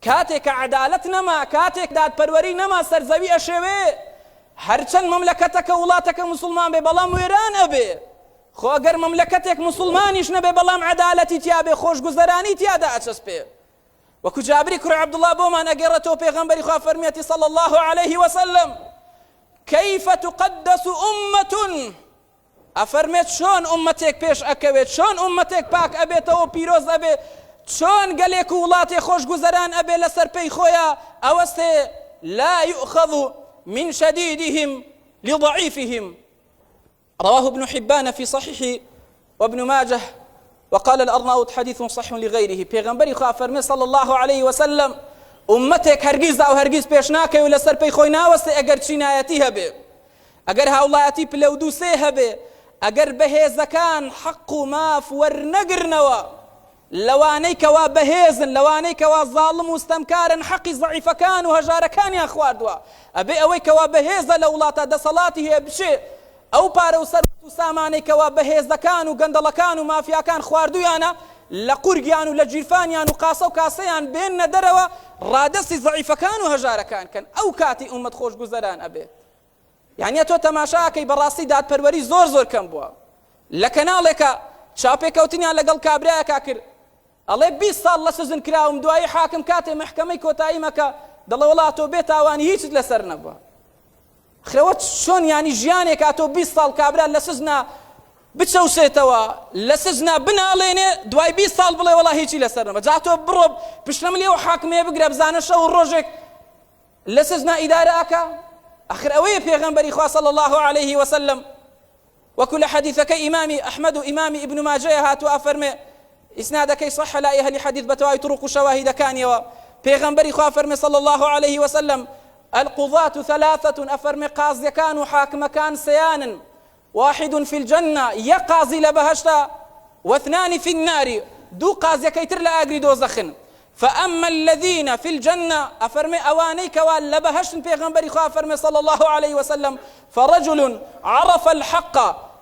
كاتێک عەدالەت نەما، کاتێک دادپەروەری نەما، سەرزەوی ئەشێوێ هەرچەند مەملەکەتەکە وڵاتەکە موسڵمان بێ بەڵام وێران ئەبێ. خۆ ئەگەر مەملەکەتێک موسڵمانیش نەبێ بەڵام عەدالەتی تیا بێ، خۆشگوزەرانی تیادا ئەچەسپێ. وەکو جابری کوڕی عەبدوڵڵا بۆمان ئەگەڕێتەوە پێغەمبەری خوا فەرمێتی صلی الله عليه وسلم كيف تقدس أمة ئەفەرمێت چۆن ئومەتێک پێش ئەکەوێت، چۆن ئومەتێک پاک ئەبێتەوە پیرۆز ئەبێ، چۆن گەلێک و وڵاتێ خۆشگوزەران ئەبێ لەسەر پێی خۆیان ئەوەستێ لا يؤخذ من شديدهم لضعيفهم. رواه ابن حبان في صحيحه وابن ماجه وقال الأرناؤوط حديث صحيح لغيره. پیغمبری خوا فرمي صلى الله عليه وسلم أمتك هرگیز أو هرگیز پیش ناکەی و لەسەر پێی خۆی ناوەستێ ئەگەر چینایەتی هەبێ، ئەگەر هاوڵایەتی پلە و دووسێ هەبێ، ئەگەر بەهێزەکان حەق و ماف وەرنەگرنەوە، لەوانەی کەوا بەهێزن، لەوانەی کەوا زاڵم و ستەمکارن حەقی زەعیفەکان و هەژارەکانیان خواردووە، ئەبێ ئەوەی کەوا بەهێزە لە وڵاتە دەسەڵاتی هەیە بچێ ئەو پارە و سەر و سامانەی کەوا بەهێزەکان و گەندەڵەکان و مافیاکان خواردویانە لە قورگیان و لە جیرفانیان و قاسە و کاسەیان بێننە دەرەوە ڕادەستی زەعیفەکان و هەژارەکان کەن. ئەو کاتی ئومەت خۆشگوزەران ئەبێ. یعنی تۆ تەماشاکەی بەڕاستی دادپەروەری زۆر زۆر کەم بووە. لە کەناڵێکە چاپێکەوتنیان لەگەڵ کابرایەکا کرد، ئەڵێ 20 ساڵ لە سزن کراوم، دوایی حاکم کاتێ محکەمەی کۆتایی مەکە دەڵێ وڵا تۆ بێتاوانی هیچت لەسەر نەبووە. خرەوە چۆن ینی ژیانێکا تۆ 20 ساڵ کابرا لە سزنا بچەوسێتەوە، لە سزنا بناڵێنێ، دوای 20 ساڵ بڵێ وڵا هیچی لەسەر نەبووە. جا تۆ بڕۆ پشتە ملیە و حاکمێ بگرە بزانە شەو ڕۆژێک لە سزنا ئیدارە ئەکا. آخر ئەوەیە پێغەمبەری خوا صلی الله عليه وسلم وكل حديثك إمامي أحمد وإمامي ابن ماجه هاتوا أفرمي إسنادك صح لا أهل حديث بتواي طرق شواهد كان بيغمبري خوا أفرمي صلى الله عليه وسلم القضاة ثلاثة أفرمي قاضي كان وحاكم كان سيانا، واحد في الجنة يقاضي لبهشتا، واثنان في النار دو قاضي كيتر لا أجري دوزخن. فأما الذين في الجنة أفرمي أوانيك واللبهشت بيغمبري خوا أفرمي صلى الله عليه وسلم فرجل عرف الحق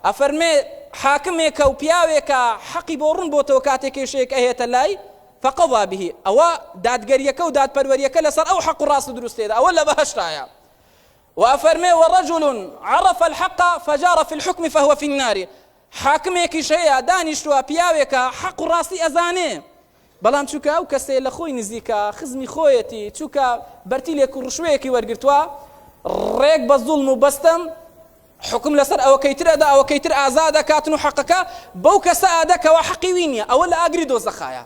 أفرمي حاكمك وبياوك حقي بورن بوتوكاتك شيك أهيت اللاي فقضى به أو داد قريك وداد بروريك لسر أو حق الراس دروستيدا أو لبهشتايا. وأفرمي ورجل عرف الحق فجار في الحكم فهو في النار حاكمك شيء دانشتوا بياوك حق الراس أزاني بەڵام چووکە ئەو کەسێ لە خۆی نزیکە خزمی خۆیەتی چووکە بەرتیلێک و ڕشوەیەکی وەرگرتووە ڕێک بە زوڵم و بەستەم حکم لەسەر ئەوەکەی ترەدا ئەوەکەی تر ئازادە کاتن و حەقەکە بەو کەسە ئادەکەوە حەقی وی نییە ئەوە لە ئاگری دۆزەخایە.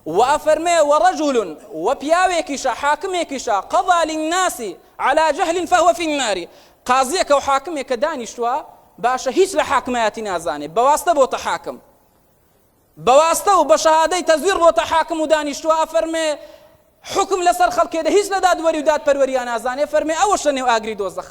وأفرمي ورجل وبياويكيشا حاكميكيشا قضى للناس على جهل فهو في النار قاضيك وحاكمك دانشتوا باشا هيش لحاكمياتي نازاني بواسطة بو تحاكم بواسطة وبشهادة تزوير بو تحاكم ودانشتوا أفرمي حكم لسر خلق كده هيش لداد وري وداد پروري نازاني فرمي أوشني وآگري دوزخ